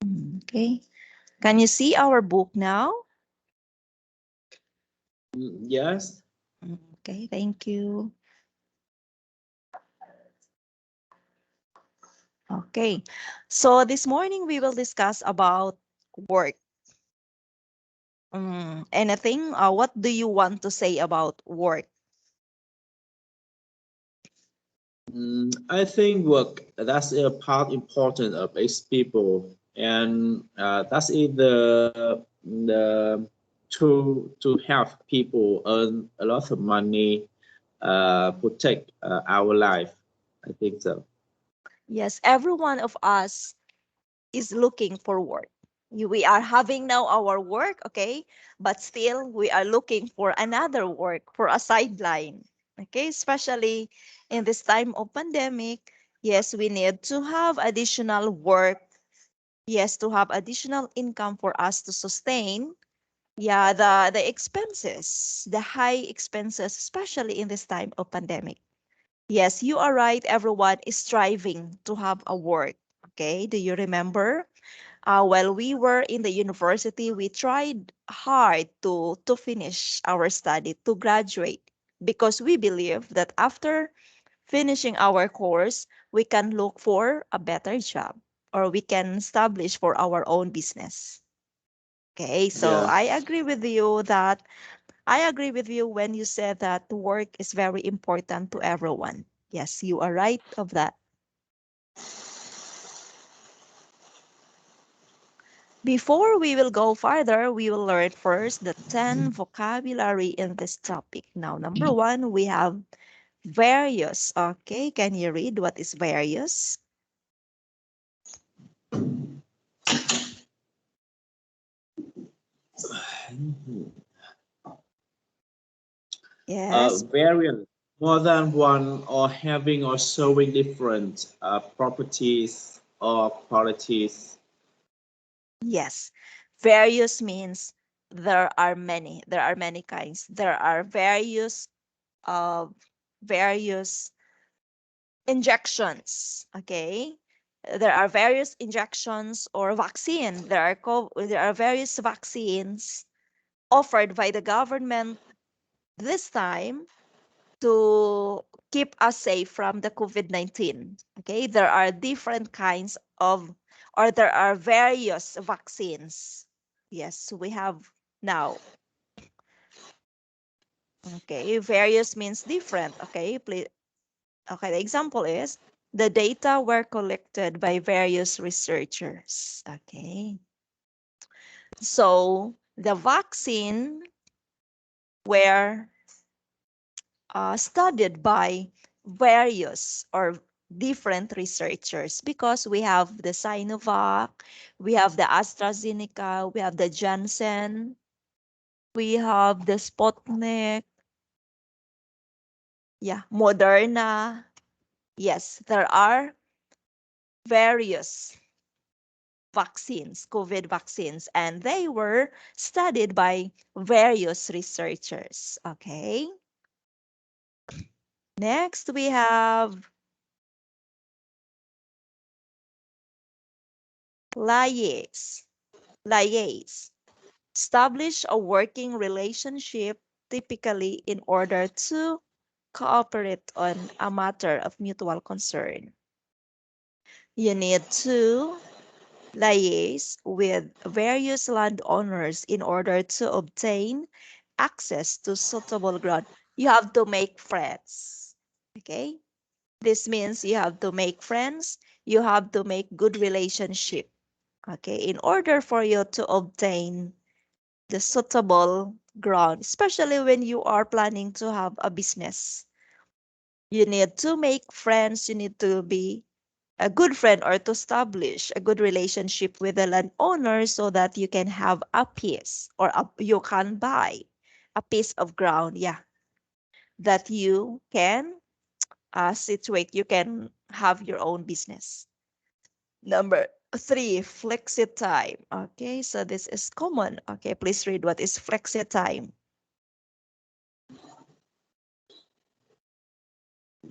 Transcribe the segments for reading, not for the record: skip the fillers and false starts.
Okay. Can you see our book now? Yes. Okay, thank you. Okay. So this morning we will discuss about work. Anything? What do you want to say about work? I think work that's a part important of each people, and that's the to help people earn a lot of money, protect our life. I think so. Yes, every one of us is looking for work. We are having now our work, okay, but still we are looking for another work, for a sideline, okay, especially in this time of pandemic. Yes, we need to have additional work. Yes, to have additional income for us to sustain, yeah, the expenses, the high expenses, especially in this time of pandemic. Yes, you are right. Everyone is striving to have a work. Okay, do you remember? While we were in the university, we tried hard to finish our study, to graduate, because we believe that after finishing our course, we can look for a better job or we can establish for our own business. Okay, so Yeah. I agree with you when you said that work is very important to everyone. Yes, you are right of that. Before we will go further, we will learn first the 10 vocabulary in this topic. Now, number one, we have various. Okay, can you read what is various? Yes, Variant, more than one, or having or showing different properties or qualities. yes. Various means there are many. There are many kinds. There are uh, various injections. Okay, there are various injections or vaccine. There are various vaccines offered by the government this time to keep us safe from the COVID-19. Okay, there are different kinds of, or there are various vaccines. Yes, we have now. Okay, various means different. Okay, please. Okay, the example is the data were collected by various researchers. Okay, so the vaccine were studied by various or different researchers because we have the Sinovac, we have the AstraZeneca, we have the Janssen, we have the Sputnik, yeah, Moderna. Yes, there are various vaccines, COVID vaccines, and they were studied by various researchers. Okay. Next, we have liaise. Liaise. Establish a working relationship typically in order to cooperate on a matter of mutual concern. You need to liaise with various landowners in order to obtain access to suitable ground. You have to make friends. Okay? This means you have to make friends, you have to make good relationship. Okay, in order for you to obtain the suitable ground, especially when you are planning to have a business. You need to make friends, you need to be a good friend or to establish a good relationship with the landowner so that you can have a piece or you can buy a piece of ground, yeah, that you can situate, you can have your own business. Number three, flexi time. Okay, so this is common. Okay, please read what is flexi time.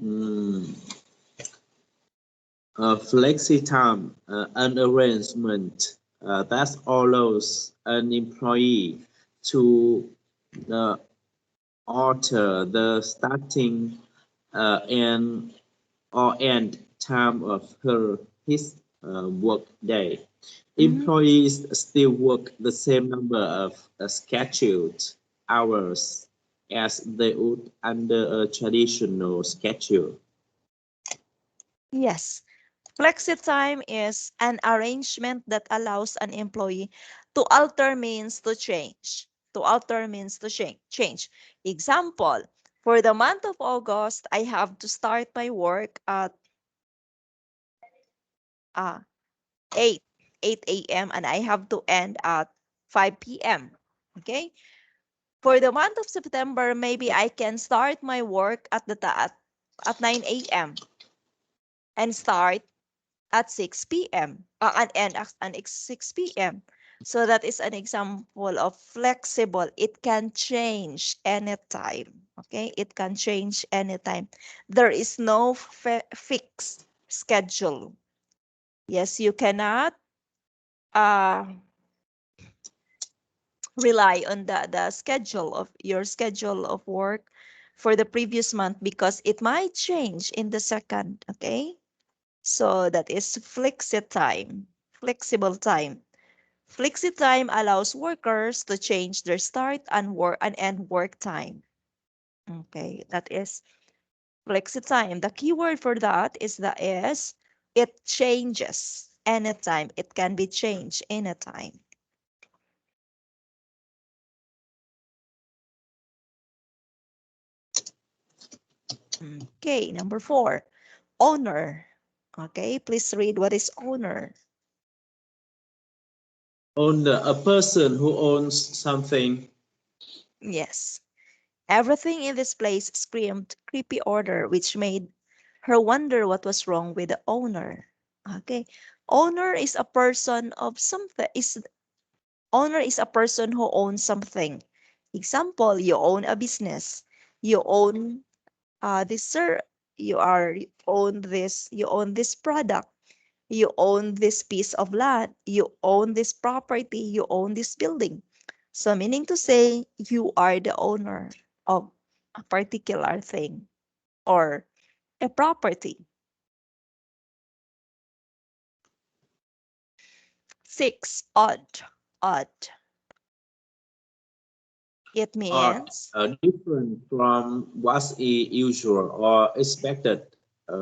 Mm, Flexi time, an arrangement that allows an employee to uh, alter the starting and or end time of his work day. Employees still work the same number of scheduled hours as they would under a traditional schedule. Yes. Flexi time is an arrangement that allows an employee to alter means to change. To alter means to change. Example, for the month of August, I have to start my work at uh, 8, 8 a.m. and I have to end at 5 p.m. Okay? For the month of September, maybe I can start my work at 9 a.m. and start at 6 p.m. And end at 6 p.m. So that is an example of flexible. It can change anytime. Okay, it can change anytime. There is no fixed schedule. Yes, you cannot uh, rely on the schedule of your schedule of work for the previous month because it might change in the second. Okay, so that is flexi time, flexible time. Flexi time allows workers to change their start and work and end work time. Okay, that is flexi time. The keyword for that is the is it changes anytime. It can be changed anytime. Okay, number 4, owner. Okay, please read what is owner. Owner, a person who owns something. Yes. Everything in this place screamed creepy order, which made her wonder what was wrong with the owner. Okay. Owner is a person of something. Owner is a person who owns something. Example, you own a business. You own this sir. You own this product. You own this piece of land. You own this property. You own this building. So meaning to say you are the owner of a particular thing or a property. 6, odd. Odd. It Are means different from what's usual or expected,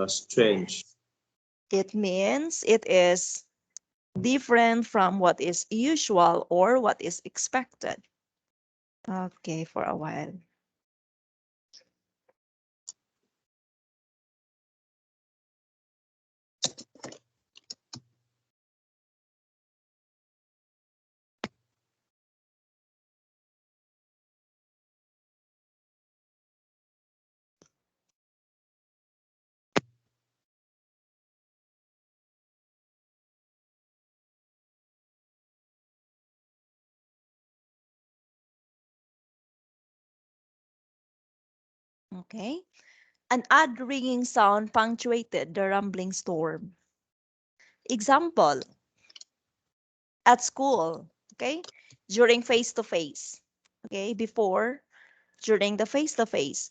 strange. it is different from what is usual or what is expected. Okay, for a while. Okay. An odd ringing sound punctuated the rumbling storm. Example, at school, okay? During face-to-face, okay? During the face-to-face.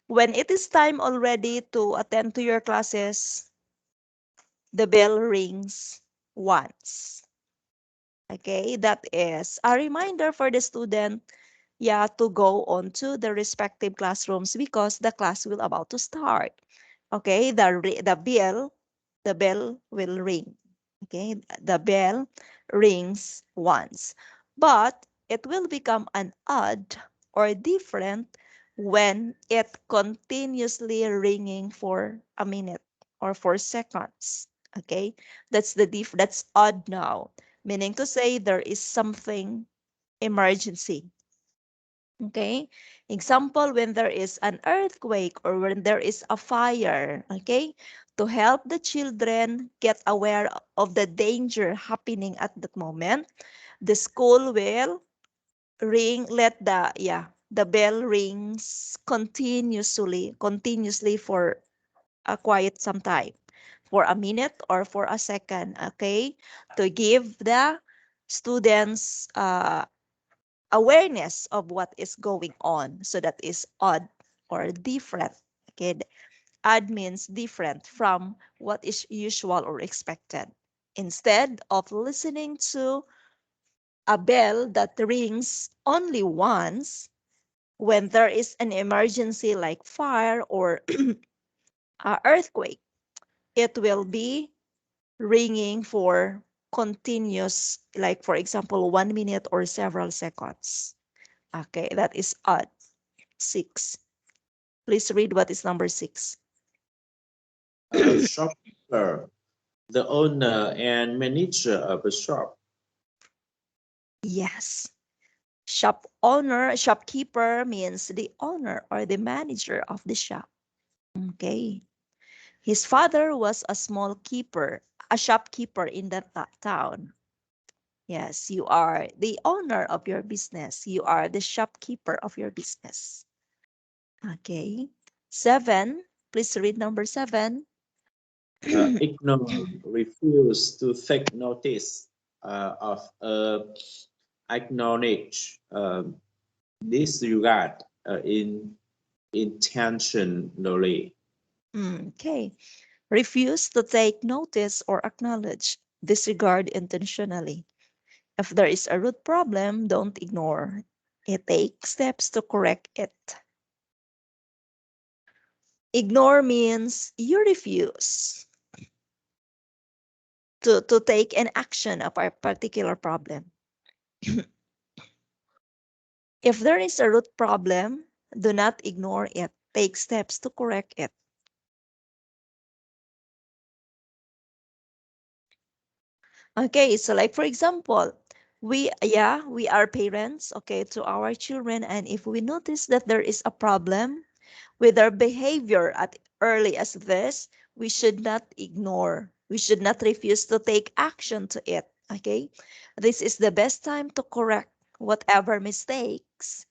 When it is time already to attend to your classes, the bell rings once. Okay, that is a reminder for the student, yeah, to go on to the respective classrooms because the class will about to start. Okay, the bell will ring. Okay, the bell rings once, but it will become an odd or different when it continuously ringing for a minute or for seconds. Okay, that's odd now, meaning to say there is something emergency. Okay, example, when there is an earthquake or when there is a fire. Okay, to help the children get aware of the danger happening at that moment, the school will let the bell rings continuously for a quiet some time for a minute or for a second, okay, to give the students awareness of what is going on. So that is odd or different. Okay, odd means different from what is usual or expected. Instead of listening to a bell that rings only once when there is an emergency like fire or a earthquake, it will be ringing for continuous, like for example, 1 minute or several seconds. Okay, that is odd. 6. Please read what is number 6. Shopkeeper, the owner and manager of a shop. Yes. Shopkeeper means the owner or the manager of the shop. Okay. His father was a small keeper, a shopkeeper in that town. Yes, you are the owner of your business. You are the shopkeeper of your business. Okay. 7. Please read number 7. Ignore, refuse to take notice of acknowledge, disregard, intentionally. Okay. Refuse to take notice or acknowledge. Disregard intentionally. If there is a root problem, don't ignore it. Take steps to correct it. Ignore means you refuse to take an action of a particular problem. If there is a root problem, do not ignore it. Take steps to correct it. Okay, so like for example, we are parents, okay, to our children, and if we notice that there is a problem with their behavior at early as this, we should not ignore. We should not refuse to take action to it. Okay? This is the best time to correct whatever mistakes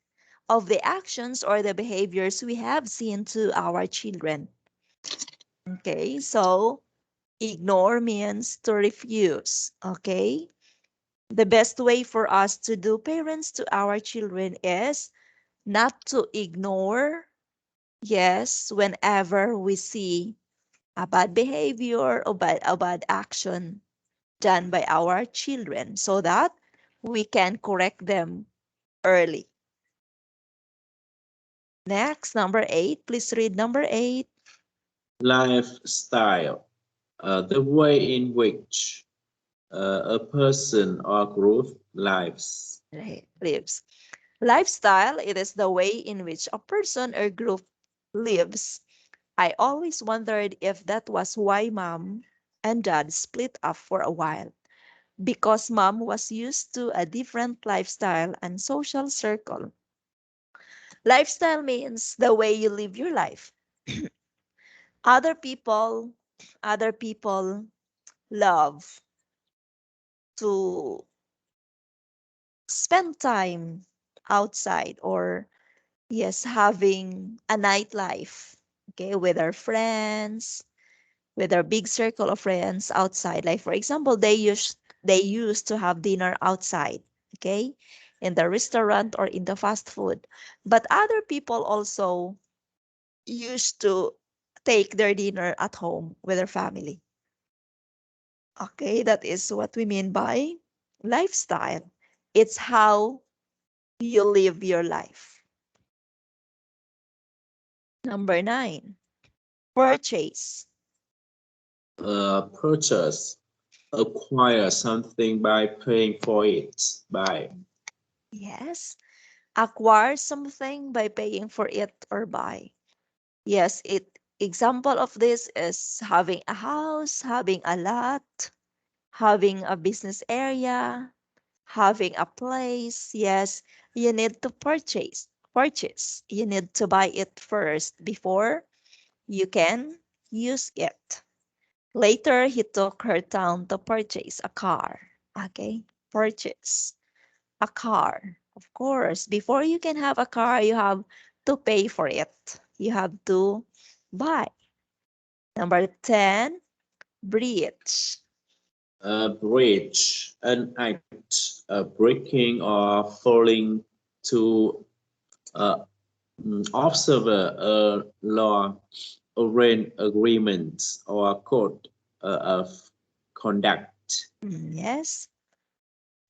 of the actions or the behaviors we have seen to our children. Okay, so ignore means to refuse. Okay? The best way for us to do parents to our children is not to ignore. Yes, whenever we see a bad behavior or a bad action done by our children so that we can correct them early. Next, number 8. Please read number 8. Lifestyle, the way in which a person or group lives. Lives. Lifestyle, it is the way in which a person or group lives. I always wondered if that was why mom and dad split up for a while. Because mom was used to a different lifestyle and social circle. Lifestyle means the way you live your life. Other people, other people love to spend time outside or yes, having a nightlife, okay, with our friends, with our big circle of friends outside. Like for example, they used to have dinner outside, okay, in the restaurant or in the fast food. But other people also used to take their dinner at home with their family. Okay, that is what we mean by lifestyle. It's how you live your life. Number 9, purchase. Purchase, acquire something by paying for it. Buy. Yes, acquire something by paying for it or buy. Yes, example of this is having a house, having a lot, having a business area, having a place. Yes, you need to purchase. Purchase. You need to buy it first before you can use it. Later, he took her down to purchase a car. Okay, purchase a car. Of course, before you can have a car, you have to pay for it. You have to buy. Number 10, Breach. Breach, an act, breaking or failing to uh, observe a law, arrange agreements, or code of conduct. Yes.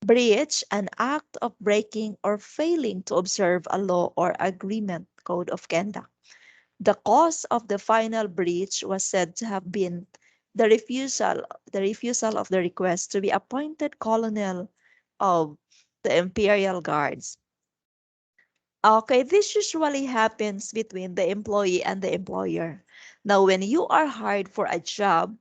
Breach, an act of breaking or failing to observe a law or agreement, code of conduct. The cause of the final breach was said to have been the refusal, the refusal of the request to be appointed colonel of the Imperial Guards. Okay, this usually happens between the employee and the employer. Now, when you are hired for a job,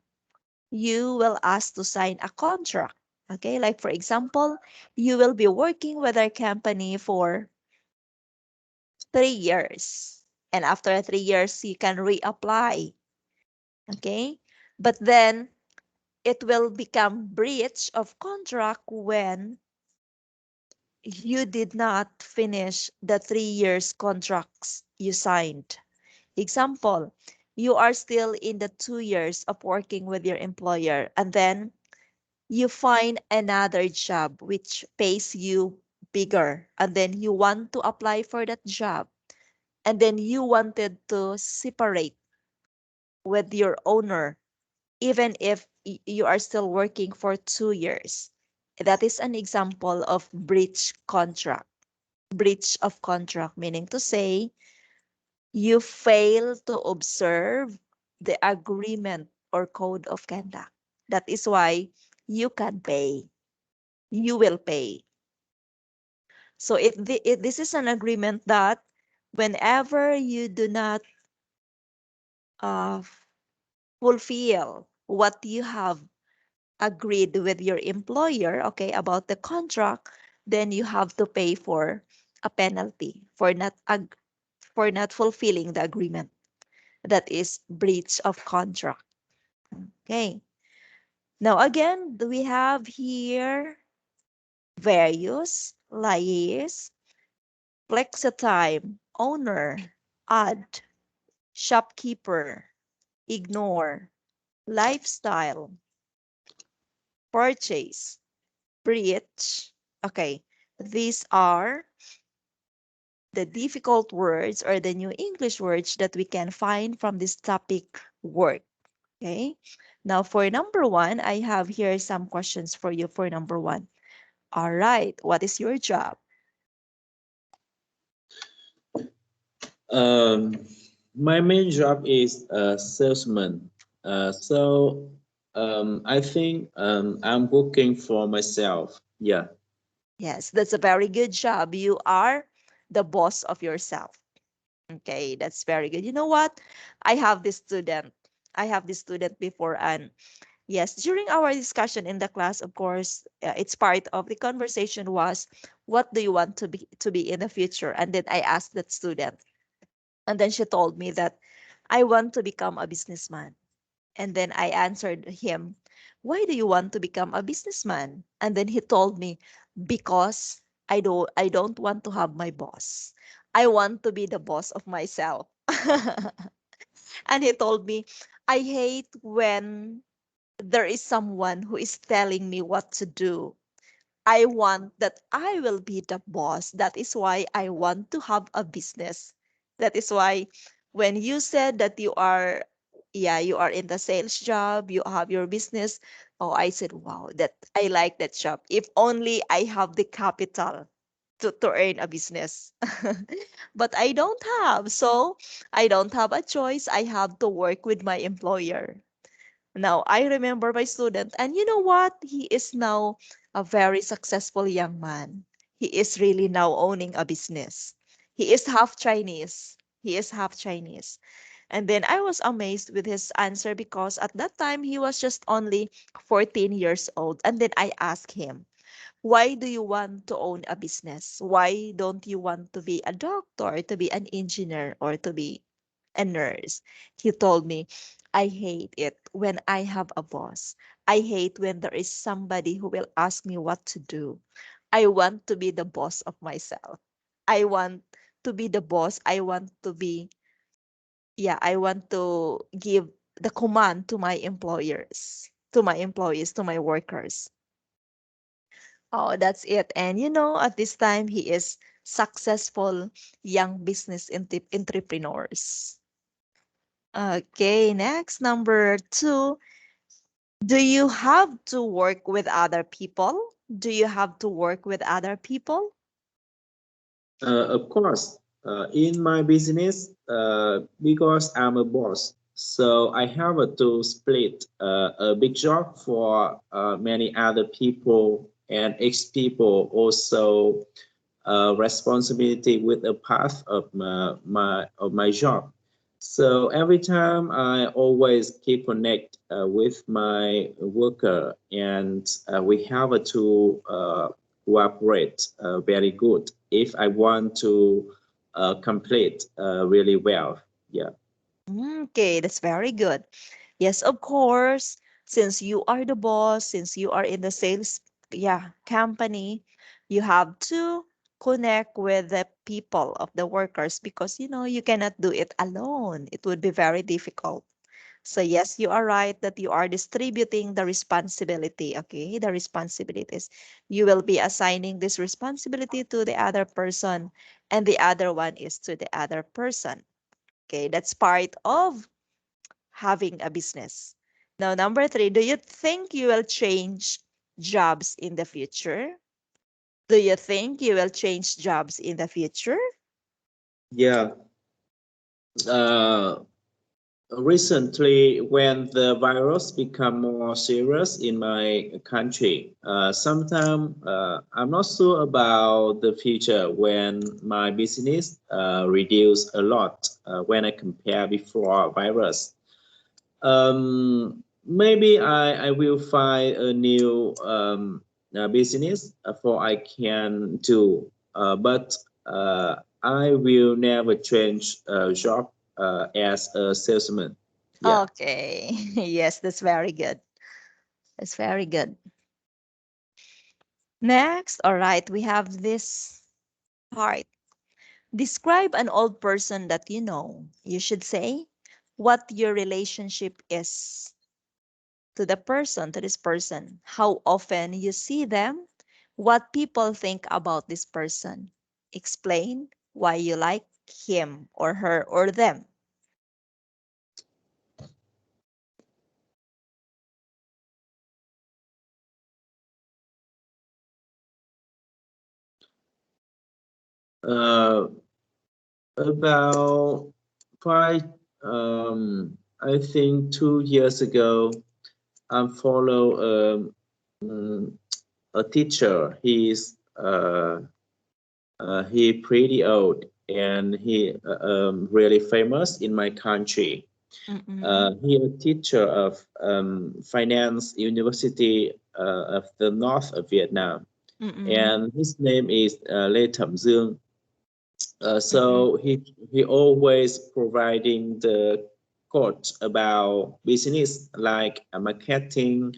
you will ask to sign a contract. Okay, like for example, you will be working with our company for 3 years. And after 3 years, you can reapply. Okay, but then it will become breach of contract when you did not finish the 3 years contracts you signed. Example, you are still in the 2 years of working with your employer, and then you find another job which pays you bigger, and then you want to apply for that job, and then you wanted to separate with your owner, even if you are still working for 2 years. That is an example of breach contract. Breach of contract, meaning to say, you fail to observe the agreement or code of conduct. That is why you can pay. You will pay. So if this is an agreement that whenever you do not uh, fulfill what you have agreed with your employer, okay, about the contract, then you have to pay for a penalty for not fulfilling the agreement. That is breach of contract. Okay. Now again, we have here various, liaise, flexitime, owner, add, shopkeeper, ignore, lifestyle, purchase, breach. Okay, these are the difficult words or the new English words that we can find from this topic work. Okay, now for number one, I have here some questions for you for number one. All right, what is your job? Um, my main job is a salesman. I think I'm working for myself. Yeah. Yes, that's a very good job. You are the boss of yourself. Okay, that's very good. You know what? I have this student. I have this student before, and yes, during our discussion in the class, of course, it's part of the conversation was, what do you want to be in the future? And then I asked that student, and then she told me that I want to become a businessman. And then I answered him, why do you want to become a businessman? And then he told me, because I don't want to have my boss. I want to be the boss of myself. And he told me, I hate when there is someone who is telling me what to do. I want that I will be the boss. That is why I want to have a business. That is why when you said that you are, yeah, you are in the sales job, you have your business. Oh, I said, wow, that I like that job. If only I have the capital to earn a business. But I don't have. So I don't have a choice. I have to work with my employer. Now, I remember my student, and you know what? He is now a very successful young man. He is really now owning a business. He is half Chinese. He is half Chinese. And then I was amazed with his answer because at that time he was just only 14 years old. And then I asked him, why do you want to own a business? Why don't you want to be a doctor, to be an engineer, or to be a nurse? He told me, I hate it when I have a boss. I hate when there is somebody who will ask me what to do. I want to be the boss of myself. I want to be the boss. I want to be, yeah, I want to give the command to my employers, to my employees, to my workers. Oh, that's it. And at this time, he is successful young business entrepreneurs. Okay, next, number two. Do you have to work with other people? Do you have to work with other people? Of course, in my business, because I'm a boss, so I have to split a big job for many other people, and each people also responsibility with a part of my job. So every time I always keep connect with my worker, and we have to cooperate very good if I want to complete really well. Yeah. Okay, that's very good. Yes, of course. Since you are the boss, since you are in the sales, yeah, company, you have to connect with the people of the workers because you cannot do it alone. It would be very difficult. So yes, you are right that you are distributing the responsibility, okay? The responsibilities. You will be assigning this responsibility to the other person and the other one is to the other person. Okay, that's part of having a business. Now, number three, do you think you will change jobs in the future? Do you think you will change jobs in the future? Yeah. Uh, Recently, when the virus become more serious in my country, sometimes I'm not sure about the future when my business reduce a lot when I compare before virus. Maybe I will find a new business for I can do, but I will never change job as a salesman. Yeah. Okay. Yes, that's very good. That's very good. Next, all right, we have this part. Describe an old person that you know. You should say what your relationship is to the person, to this person, how often you see them, what people think about this person. Explain why you like him or her or them. Uh, about five, I think 2 years ago, I follow um, a teacher. He pretty old, and he really famous in my country. Mm-mm, He a teacher of finance university of the north of Vietnam, mm-mm, and his name is Lê Thẩm Dương. mm-mm, So he always providing the coach about business like marketing,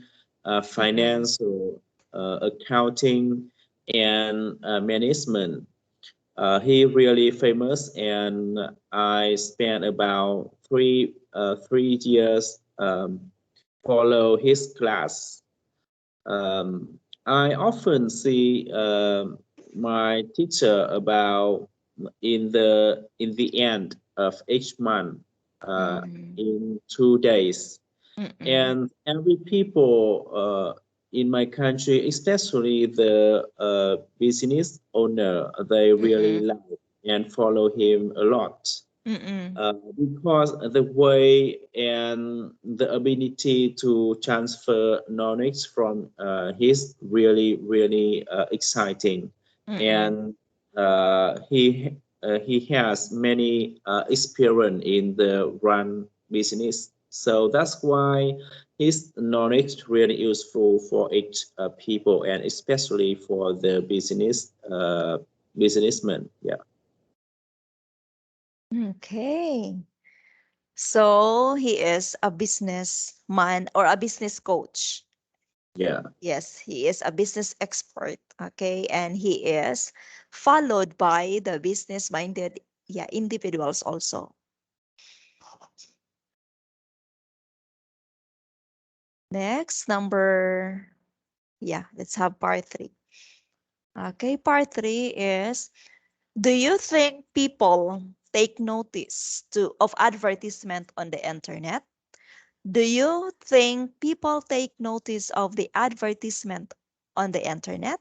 mm-mm, finance, or accounting, and management. He really famous, and I spent about 3 years follow his class. I often see my teacher about in the end of each month mm-mm, in 2 days, mm-mm, and every people in my country, especially the business owner, they really mm-mm, like and follow him a lot mm-mm, because the way and the ability to transfer knowledge from his really exciting, mm-mm. and he has many experience in the run business, so that's why his knowledge really useful for each people, and especially for the businessmen. Yeah. Okay. So he is a businessman or a business coach. Yeah. Yes, he is a business expert. Okay. And he is followed by the business minded, yeah, individuals also. Next, let's have part 3. Okay, part 3 is, do you think people take notice of advertisement on the internet? Do you think people take notice of the advertisement on the internet?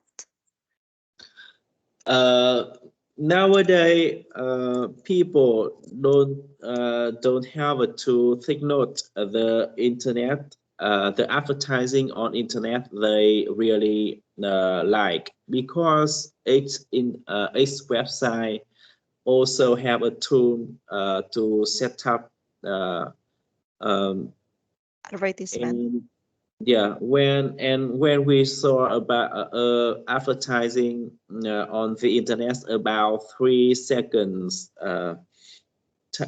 Nowadays, people don't have to take note of the internet. The advertising on internet they really like because its website also have a tool to set up uh, um, Advertisement. and yeah, when we saw about advertising on the internet about 3 seconds,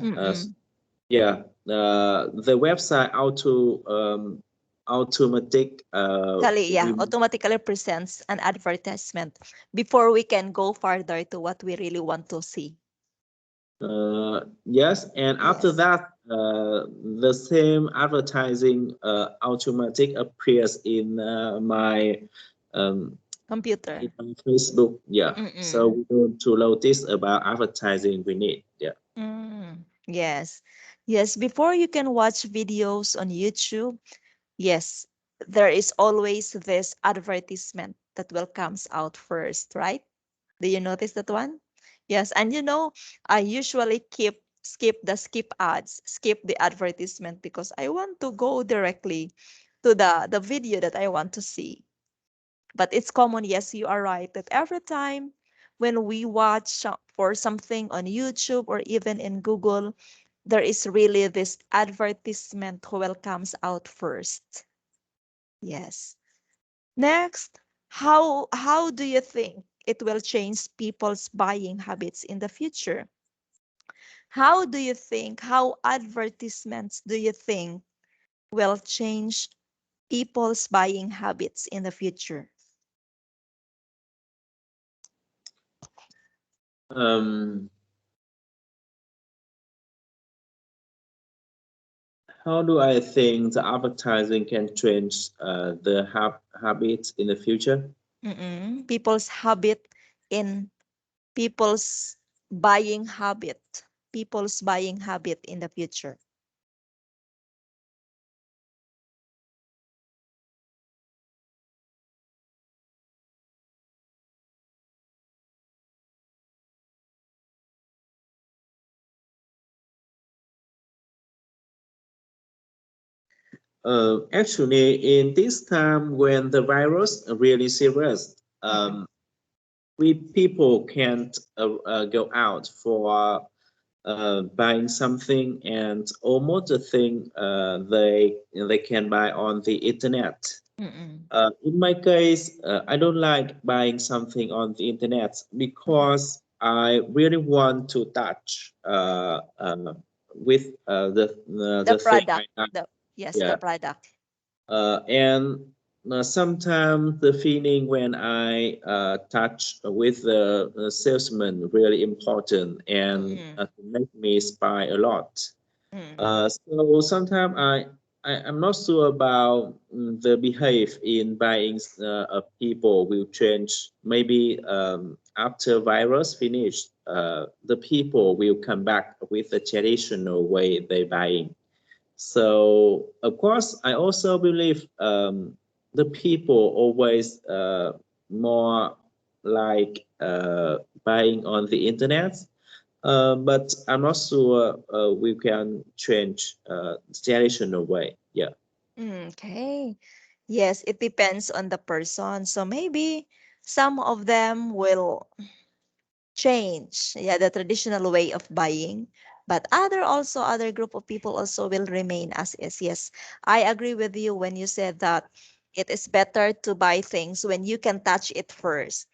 Mm-mm. yeah, the website automatic Automatically presents an advertisement before we can go further to what we really want to see. yes, and after Yes. that, the same advertising automatic appears um, Computer. in my Facebook. Yeah, so Mm-mm. we don't to notice about advertising we need. Yeah. Yes. Yes. Before you can watch videos on YouTube, yes, there is always this advertisement that will comes out first, right? Do you notice that one? Yes, and I usually skip ads, skip the advertisement because I want to go directly to the video that I want to see. But it's common, yes, you are right, that every time when we watch for something on YouTube or even in Google, there is really this advertisement who will comes out first. Yes. Next, how do you think it will change people's buying habits in the future? How advertisements do you think will change people's buying habits in the future? Um, how do I think the advertising can change the habits in the future? People's habit in people's buying habit, people's buying habit in the future. Actually, in this time when the virus really serious, Mm-mm. we people can't go out for buying something, and almost the thing they can buy on the internet. Mm-mm. In my case, I don't like buying something on the internet because I really want to touch with The the thing I product, like. the Yeah, product. and sometimes the feeling when I touch with the salesman really important and Mm-mm. make me spy a lot. Mm. So sometimes I'm not sure about the behave in buying of people will change. Maybe after virus finish, the people will come back with the traditional way they buying. So of course, I also believe the people always more like buying on the internet, but I'm not sure we can change traditional way. Yeah. Okay. Yes, it depends on the person. So maybe some of them will change, yeah, the traditional way of buying, but other group of people also will remain as is. Yes, I agree with you when you said that it is better to buy things when you can touch it first.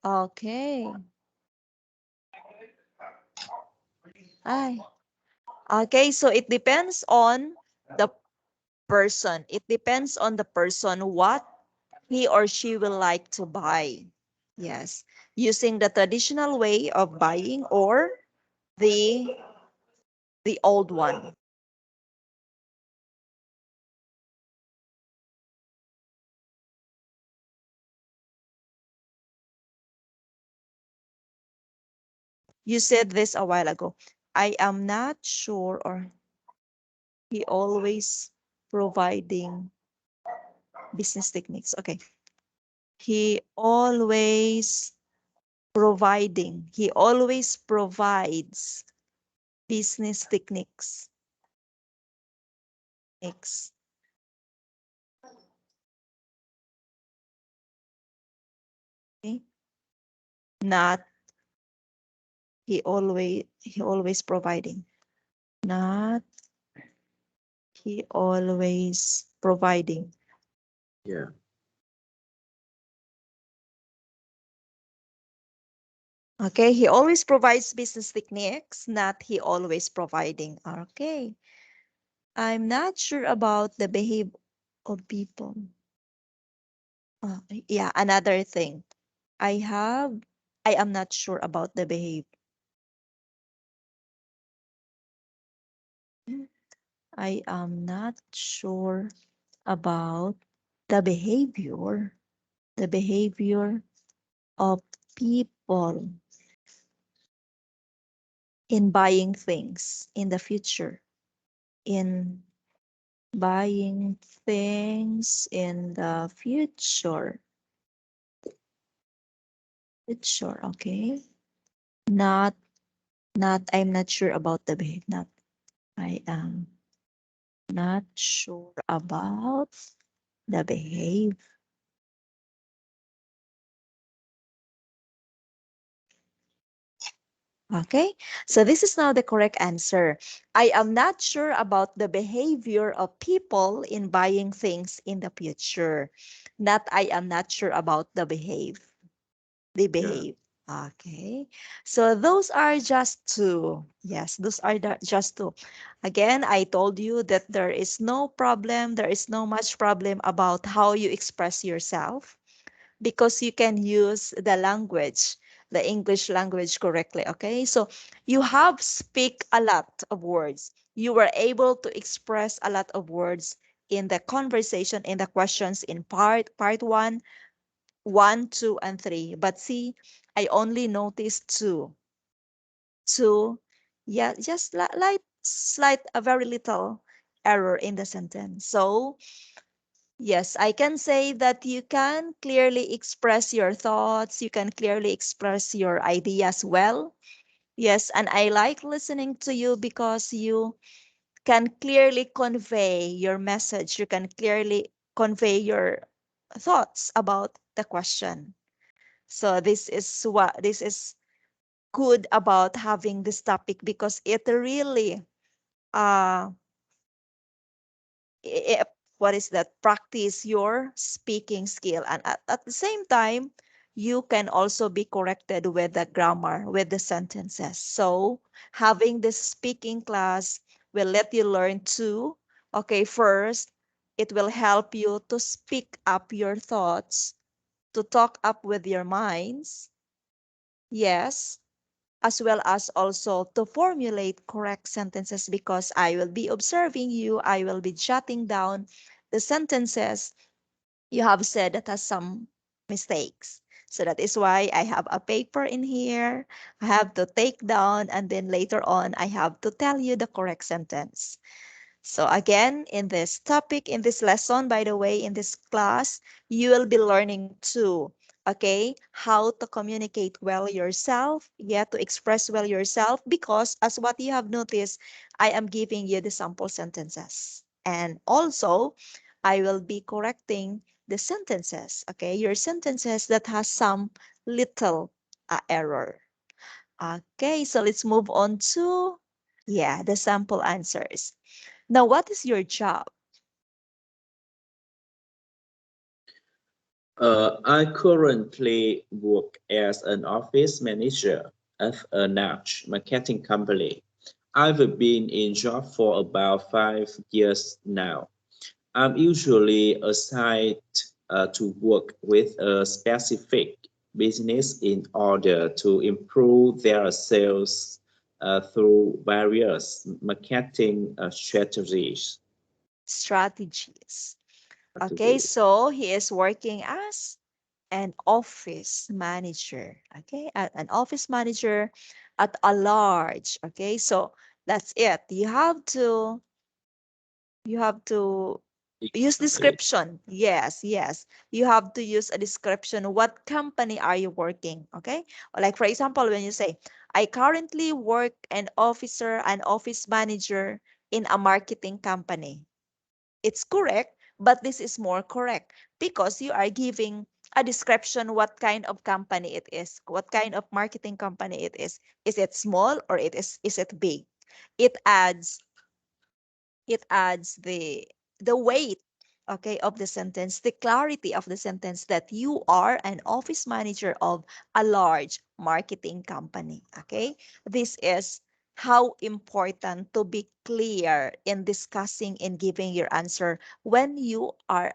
Okay. Ay. Okay, so it depends on the person. It depends on the person what he or she will like to buy. Yes, using the traditional way of buying or the the old one. You said this a while ago. I am not sure, or he always providing business techniques. Okay. He always providing. He always provides business techniques. Okay. Not he always providing. Not he always providing. Yeah. Okay, he always provides business techniques, not he always providing. Okay. I'm not sure about the behavior of people. Yeah, another thing. I have I am not sure about the behavior. I am not sure about the behavior of people in buying things in the future. In buying things in the future. Future, okay. Not I'm not sure about the behavior. Not I am not sure about the behavior. Okay, so this is now the correct answer. I am not sure about the behavior of people in buying things in the future. Not I am not sure about the behave. They Yeah. behave. Okay, so those are just two. Yes, those are just two. Again, I told you that there is no problem, there is no much problem about how you express yourself because you can use the language, the English language correctly. Okay, so you have speak a lot of words. You were able to express a lot of words in the conversation, in the questions in part one, one, two, and three. But see, I only noticed two. Two, yeah, just slight, a very little error in the sentence. So yes, I can say that you can clearly express your thoughts, you can clearly express your ideas well. Yes, and I like listening to you because you can clearly convey your message, you can clearly convey your thoughts about the question. So this is good about having this topic because it really uh i- what is that, practice your speaking skill, and at the same time you can also be corrected with the grammar, with the sentences. So having this speaking class will let you learn to, okay, first it will help you to speak up your thoughts, to talk up with your minds, yes, as well as also to formulate correct sentences because I will be observing you, I will be jotting down the sentences you have said that has some mistakes. So that is why I have a paper in here. I have to take down and then later on I have to tell you the correct sentence. So again, in this topic, in this lesson, by the way, in this class, you will be learning to, okay, how to communicate well yourself, yeah, to express well yourself, because as what you have noticed, I am giving you the sample sentences. And also, I will be correcting the sentences, okay, your sentences that has some little error. Okay, so let's move on to, yeah, the sample answers. Now, what is your job? I currently work as an office manager at a large marketing company. I've been in job for about 5 years now. I'm usually assigned to work with a specific business in order to improve their sales through various marketing strategies. Strategies. Okay, so he is working as an office manager. Okay, an office manager at a large. Okay, so that's it. You have to use description. Yes, yes. You have to use a description. What company are you working? Okay. Or like for example, when you say, I currently work an office manager in a marketing company. It's correct, but this is more correct because you are giving a description what kind of company it is, what kind of marketing company it is. Is it small or is it big? It adds it adds the weight, okay, of the sentence, the clarity of the sentence that you are an office manager of a large marketing company. Okay, this is how important to be clear in discussing and giving your answer when you are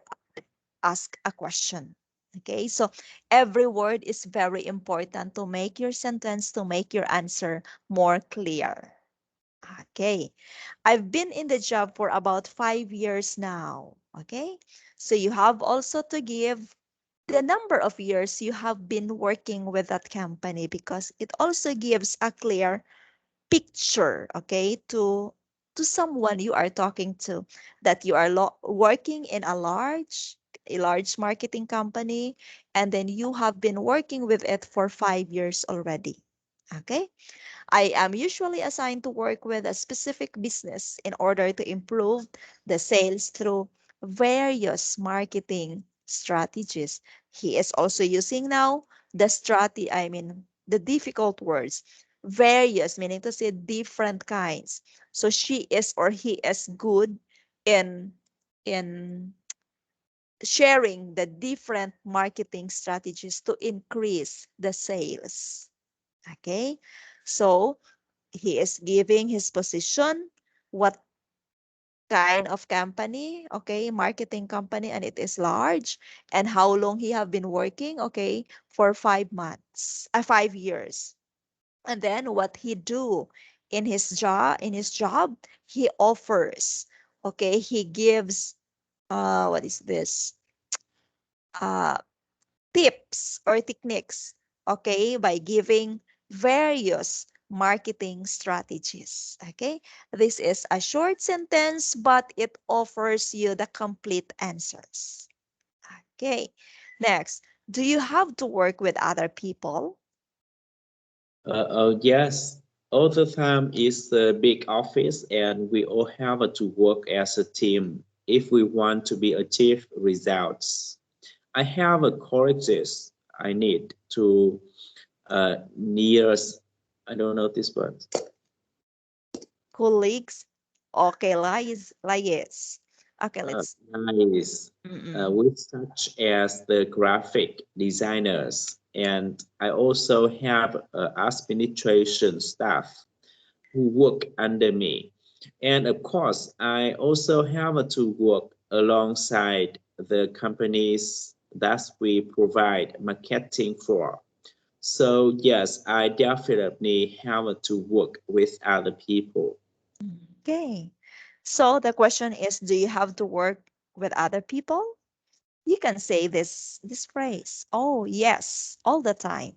asked a question. Okay, so every word is very important to make your sentence, to make your answer more clear. Okay. I've been in the job for about 5 years now. Okay. So you have also to give the number of years you have been working with that company because it also gives a clear picture, okay, to someone you are talking to that you are working in a large marketing company and then you have been working with it for 5 years already. Okay. I am usually assigned to work with a specific business in order to improve the sales through various marketing strategies. He is also using now the difficult words. Various, meaning to say different kinds. So she is or he is good in in sharing the different marketing strategies to increase the sales. Okay? So he is giving his position, what kind of company, okay, marketing company, and it is large, and how long he have been working, okay, for 5 months, 5 years. And then what he do in his job, he offers, okay, he gives, what is this? Uh, Tips or techniques, okay, by giving various marketing strategies. Okay, this is a short sentence, but it offers you the complete answers. Okay, next, do you have to work with other people? Yes, all the time is a big office, and we all have to work as a team if we want to be achieve results. I have a colleagues I need to nears. I don't know this word. Colleagues? Okay, lies. Okay, let's. Nice. Mm-mm. With such as the graphic designers, and I also have administration staff who work under me. And of course, I also have to work alongside the companies that we provide marketing for. So yes, I definitely have to work with other people. Okay. So the question is, do you have to work with other people? You can say this phrase. Oh, yes, all the time.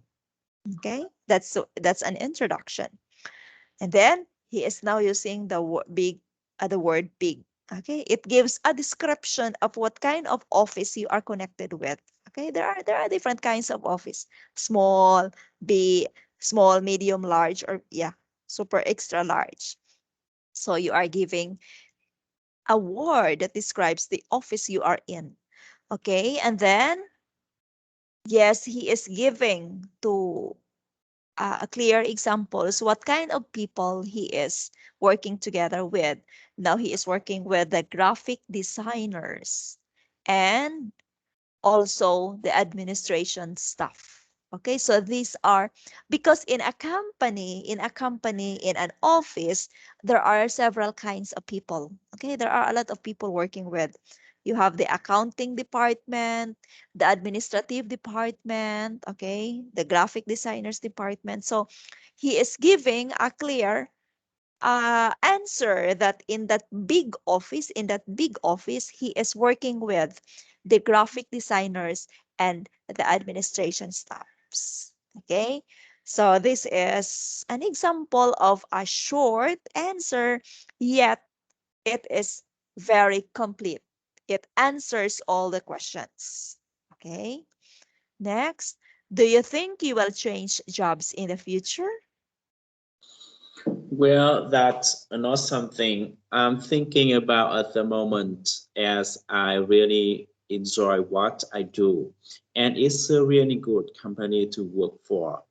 Okay? That's an introduction. And then he is now using the word big. Okay? It gives a description of what kind of office you are connected with. Okay? There are different kinds of office. Small, big, small, medium, large, or yeah, super extra large. So you are giving a word that describes the office you are in. Okay, and then yes, he is giving to a clear examples what kind of people he is working together with. Now he is working with the graphic designers and also the administration staff. Okay, so these are because in an office, there are several kinds of people. Okay, there are a lot of people working with. You have the accounting department, the administrative department, okay, the graphic designers department. So he is giving a clear answer that in that big office, he is working with the graphic designers and the administration staffs. Okay, so this is an example of a short answer, yet it is very complete. It answers all the questions. Okay, next, do you think you will change jobs in the future? Well, that's not something I'm thinking about at the moment, as I really enjoy what I do, and it's a really good company to work for.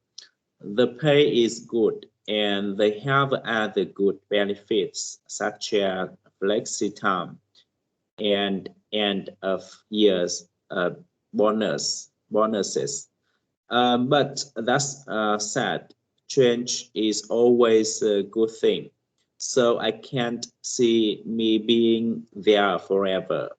The pay is good, and they have other good benefits such as flexi time and end of years bonuses. But that's sad. Change is always a good thing. So I can't see me being there forever.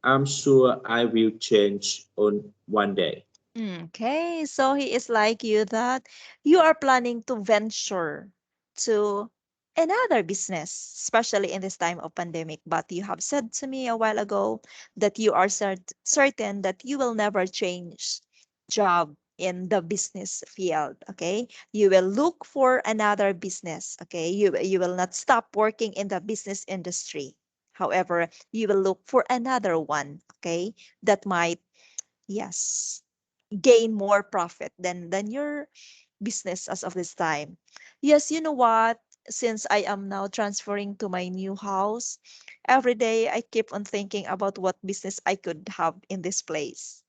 I'm sure I will change on one day. Okay, so he is like you that you are planning to venture to another business, especially in this time of pandemic. But you have said to me a while ago that you are certain that you will never change job in the business field. Okay, you will look for another business. Okay, you will not stop working in the business industry. However, you will look for another one. Okay, that might, yes, gain more profit than your business as of this time. Yes, you know what? Since I am now transferring to my new house, every day I keep on thinking about what business I could have in this place.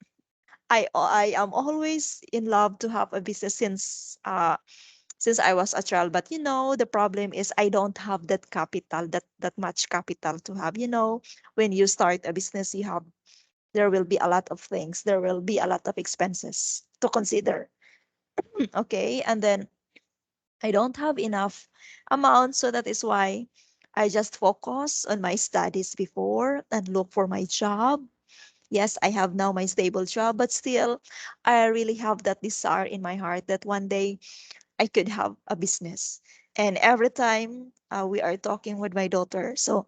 I am always in love to have a business since I was a child. But the problem is I don't have that capital, that much capital to have. When you start a business, there will be a lot of things. There will be a lot of expenses to consider. Okay. And then I don't have enough amount. So that is why I just focus on my studies before and look for my job. Yes, I have now my stable job, but still, I really have that desire in my heart that one day I could have a business. And every time we are talking with my daughter, so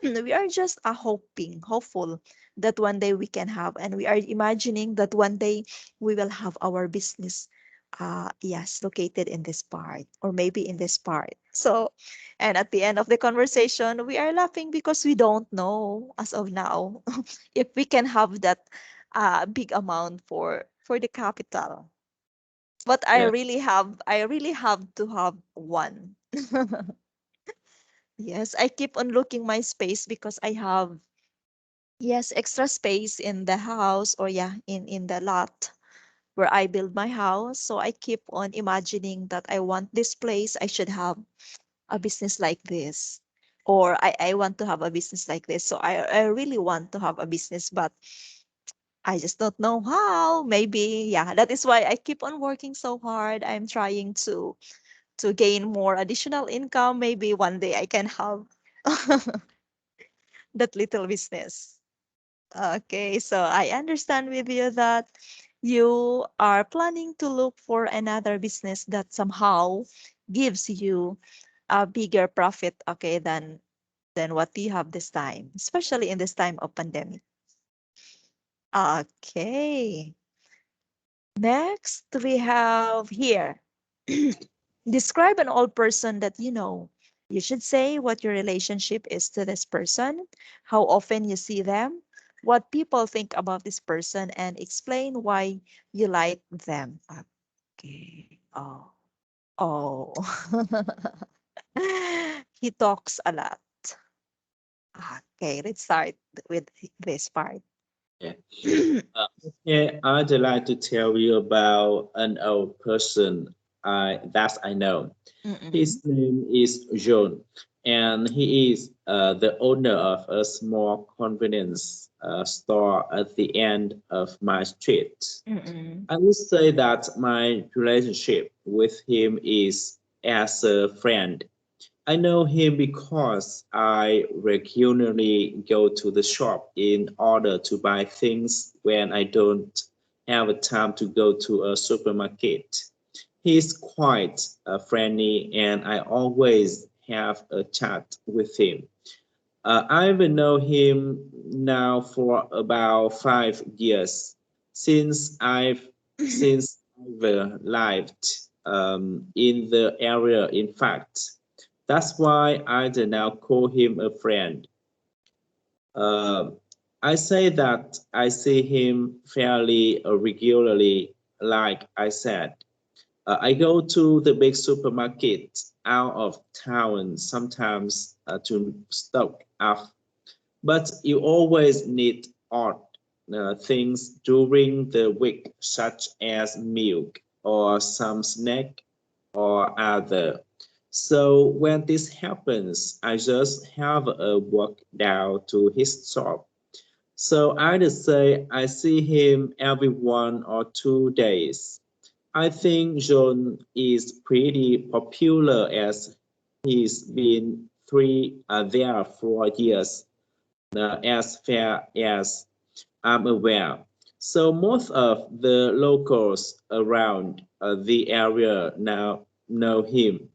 we are just hopeful that one day we can have, and we are imagining that one day we will have our business. Yes, located in this part or maybe in this part. So, and at the end of the conversation, we are laughing because we don't know as of now if we can have that big amount for the capital. But Yeah. I really have to have one. Yes, I keep on looking my space because I have, yes, extra space in the house, or yeah, in the lot where I build my house. So I keep on imagining that I want this place, I should have a business like this. Or I want to have a business like this. So I really want to have a business, but I just don't know how. Maybe, yeah, that is why I keep on working so hard. I'm trying to gain more additional income. Maybe one day I can have that little business. Okay, so I understand with you that you are planning to look for another business that somehow gives you a bigger profit, okay, than what you have this time, especially in this time of pandemic. Okay. Next, we have here. Describe an old person that you know. You should say what your relationship is to this person, how often you see them, what people think about this person, and explain why you like them. Okay. Oh. Oh. He talks a lot. Okay, let's start with this part. Yeah. Okay, I'd like to tell you about an old person I know. Mm-mm. His name is John, and he is the owner of a small convenience store at the end of my street. Mm-mm. I would say that my relationship with him is as a friend. I know him because I regularly go to the shop in order to buy things when I don't have a time to go to a supermarket. He's quite friendly and I always have a chat with him. I've known him now for about 5 years since I've lived in the area. In fact, that's why I do now call him a friend. Uh, I say that I see him fairly regularly, like I said. I go to the big supermarket out of town sometimes to stock up, but you always need odd things during the week, such as milk or some snack or other. So when this happens, I just have a walk down to his shop. So I'd say I see him every 1 or 2 days. I think John is pretty popular as he's been there for years, as far as I'm aware. So most of the locals around the area now know him.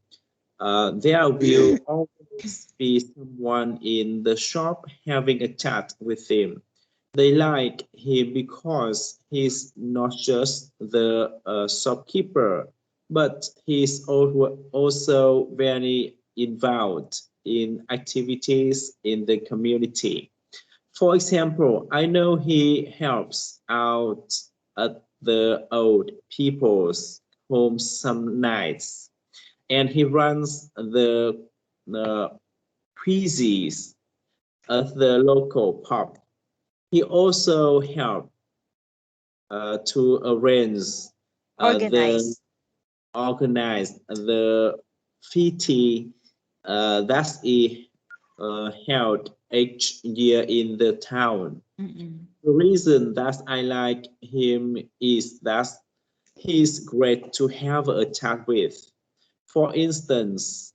There will always be someone in the shop having a chat with him. They like him because he's not just the shopkeeper, but he's also very involved in activities in the community. For example, I know he helps out at the old people's home some nights, and he runs the quizzes at the local pub. He also helped to the Organize. organize the FITI that's held each year in the town. Mm-mm. The reason that I like him is that he's great to have a chat with. For instance,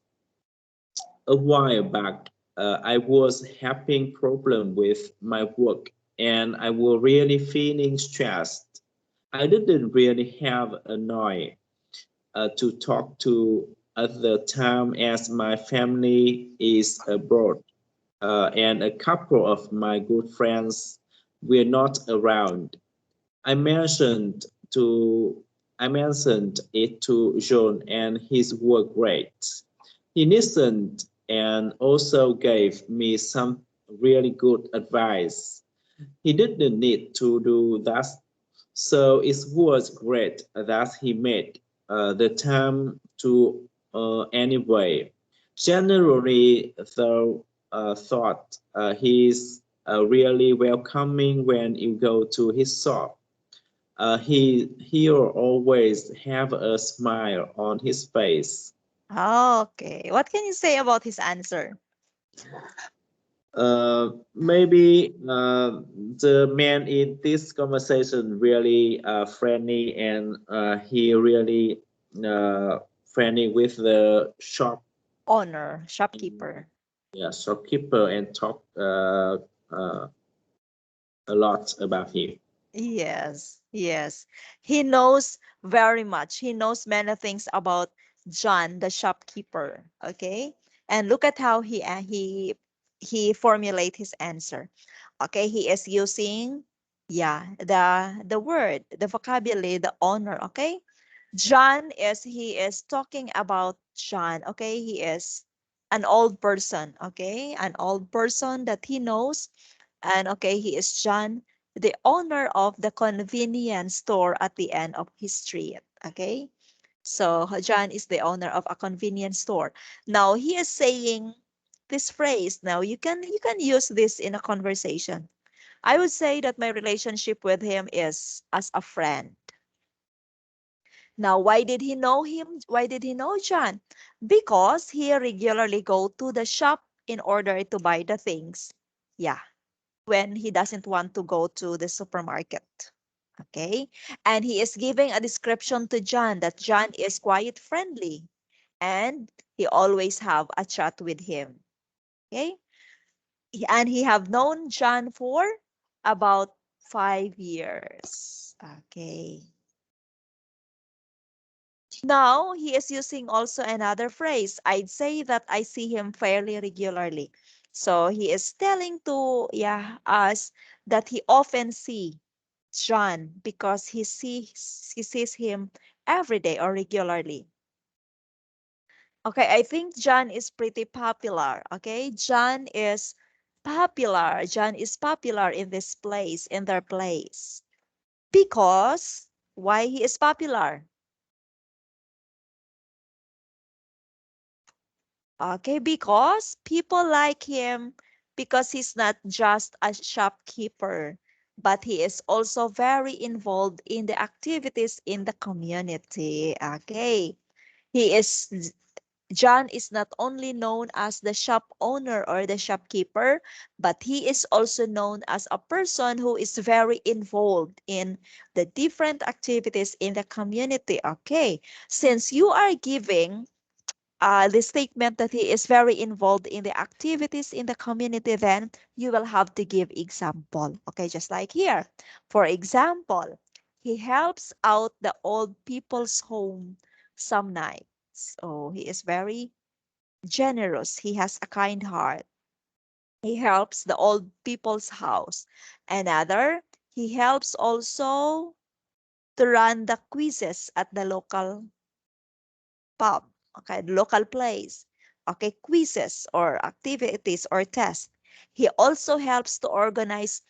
a while back, I was having problem with my work and I was really feeling stressed. I didn't really have a noise to talk to at the time as my family is abroad and a couple of my good friends were not around. I mentioned to I mentioned it to John and his were great. He listened and also gave me some really good advice. He didn't need to do that, so it was great that he made the time to anyway. Generally, though, thought he's really welcoming when you go to his shop. He'll always have a smile on his face. Okay. What can you say about his answer? Maybe the man in this conversation really friendly and he really friendly with the Honor, shopkeeper. yeah, shopkeeper and talk a lot about him. Yes, yes. He knows very much. He knows many things about John, the shopkeeper. Okay, and look at how he formulate his answer. Okay, he is using the word, the vocabulary, the honor. Okay, John is he is talking about John. Okay, he is an old person. Okay, an old person that he knows, and okay, he is John, the owner of the convenience store at the end of his street. Okay, so John is the owner of a convenience store. Now he is saying this phrase. Now you can use this in a conversation. I would say that my relationship with him is as a friend. Now, why did he know him? Why did he know John? Because he regularly go to the shop in order to buy the things. Yeah, when he doesn't want to go to the supermarket. Okay? And he is giving a description to John that John is quite friendly. and he always have a chat with him. Okay, and he have known John for about 5 years. Okay. Now he is using also another phrase. I'd say that I see him fairly regularly. So he is telling to us that he often see John because he sees him every day or regularly. Okay, I think John is pretty popular. Okay, John is popular. John is popular in this place, in their place. Because why he is popular? Okay, because people like him because he's not just a shopkeeper, but he is also very involved in the activities in the community. Okay. He is John is not only known as the shop owner or the shopkeeper, but he is also known as a person who is very involved in the different activities in the community. Okay. Since you are giving the statement that he is very involved in the activities in the community, then you will have to give example. Okay, just like here. For example, he helps out the old people's home some nights. Oh, he is very generous. He has a kind heart. He helps the old people's house. Another, he helps also to run the quizzes at the local pub, okay, local place, okay, quizzes or activities or tests. He also helps to organize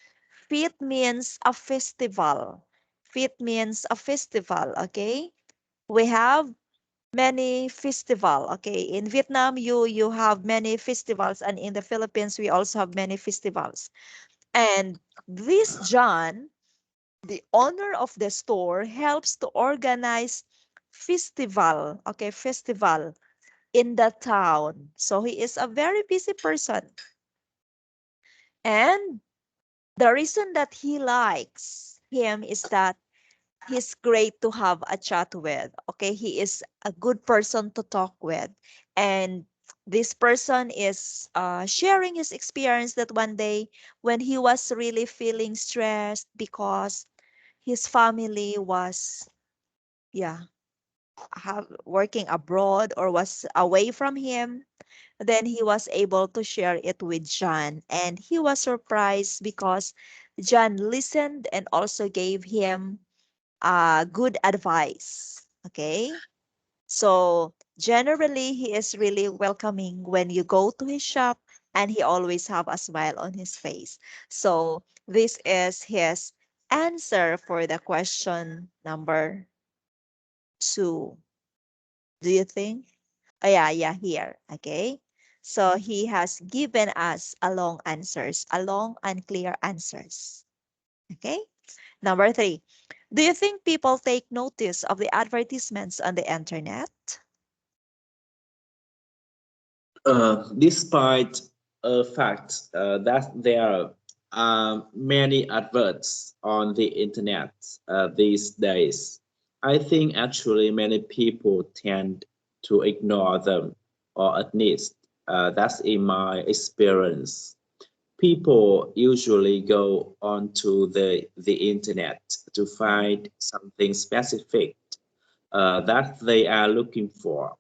Fit means a festival. Fit means a festival, okay? We have many festival, okay? In Vietnam, you have many festivals, and in the Philippines, we also have many festivals. And this John, the owner of the store, helps to organize festival, okay, festival in the town. So he is a very busy person. And the reason that he likes him is that he's great to have a chat with. Okay, he is a good person to talk with. And this person is sharing his experience that one day when he was really feeling stressed because his family was, yeah, working abroad or was away from him. Then he was able to share it with John, and he was surprised because John listened and also gave him good advice. Okay, so generally he is really welcoming when you go to his shop, and he always have a smile on his face. So this is his answer for the question number 2. Do you think? Oh, yeah, here. Okay. So he has given us a long answers, a long and clear answers. Okay. Number 3. Do you think people take notice of the advertisements on the internet? Despite a fact that there are many adverts on the internet these days, I think actually many people tend to ignore them, or at least that's in my experience. People usually go onto the internet to find something specific that they are looking for,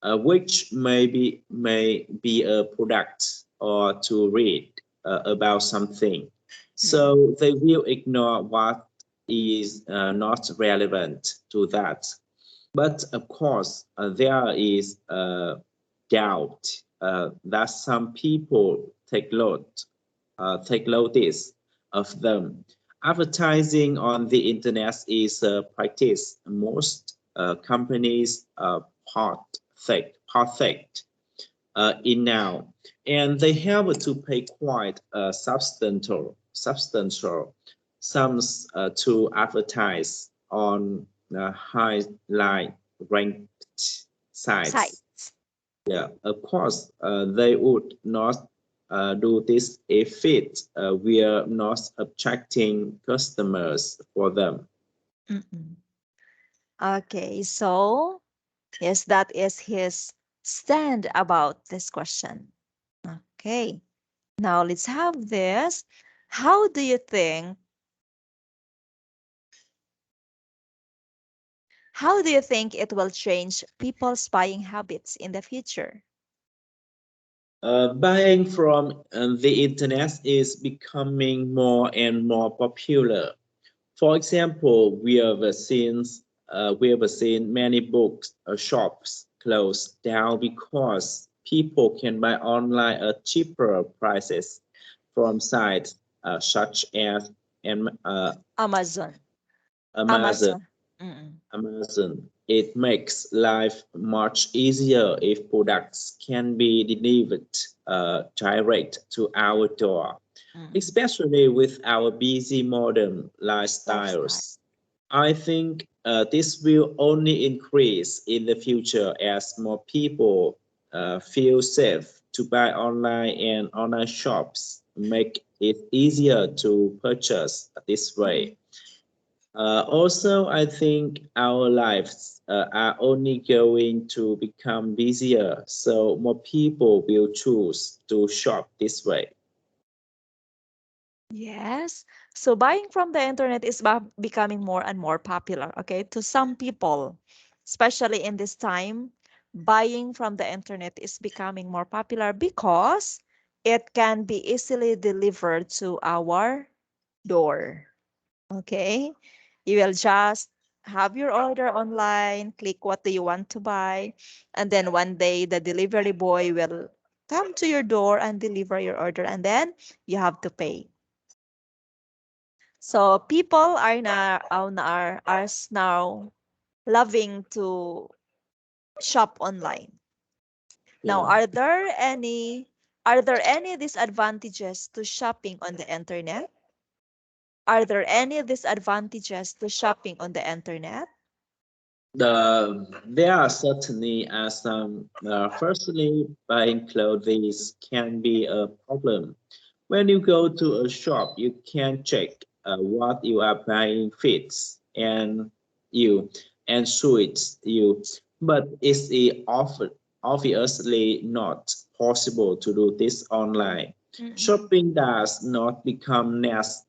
which may be a product or to read about something. Mm-mm. So they will ignore what is not relevant to that. But of course, there is doubt that some people take notice of them. Advertising on the internet is a practice most companies perfect in now, and they have to pay quite substantial sums to advertise on highline ranked sites. Sites. Yeah, of course, they would not do this if it were not attracting customers for them. Mm-mm. Okay, so Yes, that is his stand about this question. Okay, now let's have this. How do you think how do you think it will change people's buying habits in the future? Buying from the internet is becoming more and more popular. For example, we have seen many books shops close down because people can buy online at cheaper prices from sites such as Amazon. Amazon. Amazon. Mm-mm. Amazon. It makes life much easier if products can be delivered direct to our door, Mm-mm. especially with our busy modern Lifestyle. lifestyles. I think this will only increase in the future as more people feel safe to buy online, and online shops make it easier to purchase this way. Mm-mm. Also, I think our lives are only going to become busier, so more people will choose to shop this way. Yes. So buying from the internet is becoming more and more popular, okay? To some people, especially in this time, buying from the internet is becoming more popular because it can be easily delivered to our door, okay? You will just have your order online, click what do you want to buy, and then one day the delivery boy will come to your door and deliver your order, and then you have to pay. So people are now loving to shop online. Now, Yeah. are there any disadvantages to shopping on the internet? Are there any disadvantages to shopping on the internet? There are certainly some. Firstly, buying clothes can be a problem. When you go to a shop, you can check what you are buying fits you and suits you, but often obviously not possible to do this online. Mm-mm, Shopping does not become less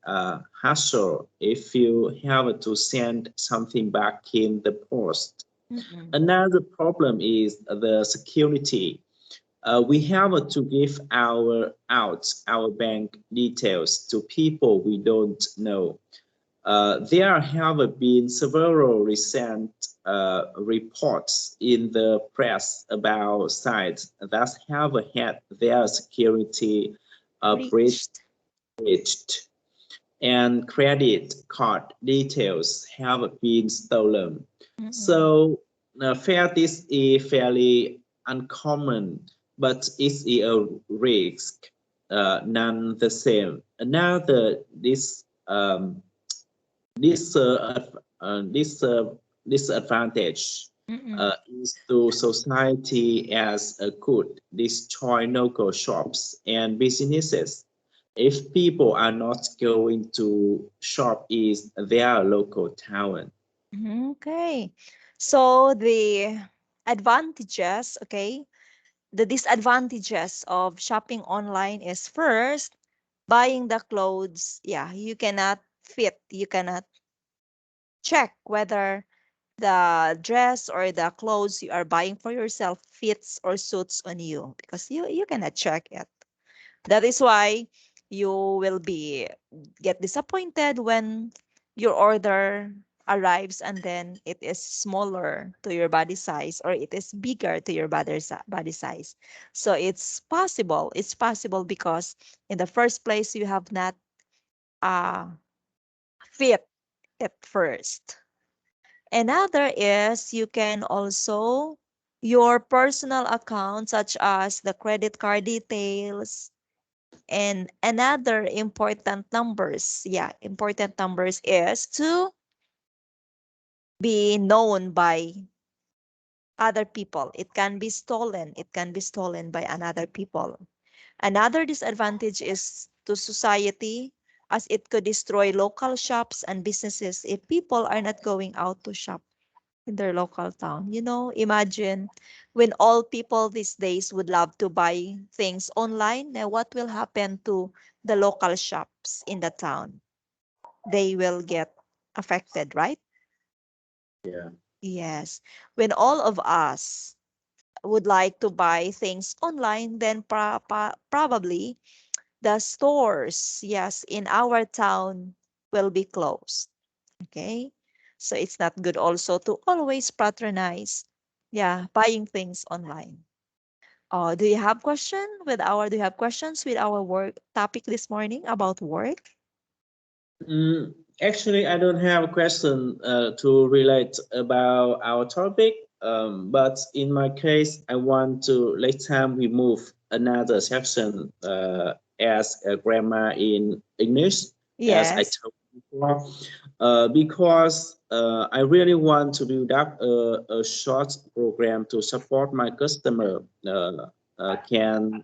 hassle if you have to send something back in the post. mm-mm, Another problem is the security. We have to give our bank details to people we don't know. There have been several recent reports in the press about sites that have had their security reached. breached, and credit card details have been stolen. Mm-mm, So, theft is fairly uncommon, but it's a risk none the same. Another this this disadvantage mm-mm. is to society as a could destroy local shops and businesses if people are not going to shop in their local town. Okay. So the advantages, okay, the disadvantages of shopping online is first, buying the clothes. Yeah, you cannot fit, you cannot check whether the dress or the clothes you are buying for yourself fits or suits on you because you cannot check it. That is why you will be get disappointed when your order arrives and then it is smaller to your body size or it is bigger to your body size. So it's possible because in the first place you have not uh, fit it first. Another is you can also your personal account such as the credit card details and another important numbers is to be known by other people. It can be stolen. It can be stolen by another people. Another disadvantage is to society as it could destroy local shops and businesses if people are not going out to shop. in their local town. Imagine when all people these days would love to buy things online, now what will happen to the local shops in the town? They will get affected, right? Yeah. Yes. When all of us would like to buy things online, then probably the stores, yes, in our town will be closed. Okay. So it's not good also to always patronize, yeah, buying things online. Do you have questions with our work topic this morning about work? Actually, I don't have a question to relate about our topic. But in my case, I want to next time we move another section as a grammar in English, as I Yes. told you before, because I really want to build up a short program to support my customer can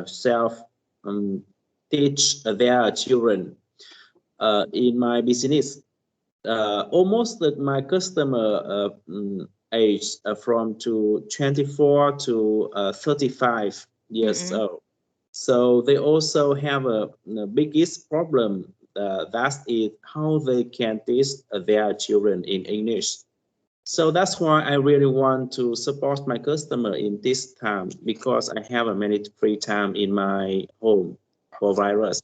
self um, teach their children in my business. Almost that my customer age from to 24 to 35 years Mm-mm. old. So they also have a biggest problem. That is how they can teach their children in English. So that's why I really want to support my customer in this time because I have a many free time in my home for virus.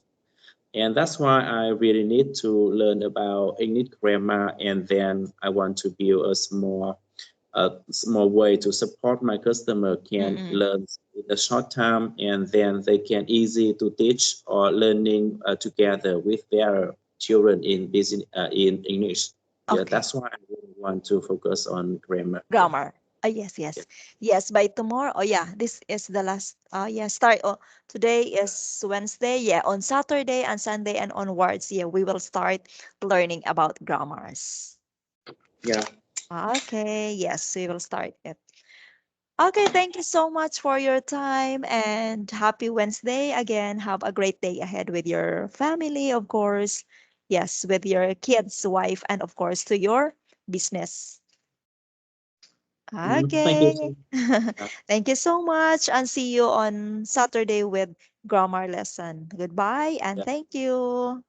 And that's why I really need to learn about English grammar, and then I want to build a small way to support my customer can Mm-mm. learn in a short time, and then they can easy to teach or learning together with their children in business in English. Yeah, Okay. that's why I really want to focus on grammar. Yeah. Grammar. Yes, yes. Yes, by tomorrow. Oh yeah, this is the last yeah, start. Oh, today is Wednesday. Yeah, on Saturday and Sunday and onwards, yeah, we will start learning about grammars. Yeah. Okay, yes, we will start it. Okay, thank you so much for your time and happy Wednesday. Again, have a great day ahead with your family, of course. Yes, with your kids, wife, and of course to your business. Thank you Okay. so much. Thank you so much and see you on Saturday with grammar lesson. Goodbye and Yeah. thank you.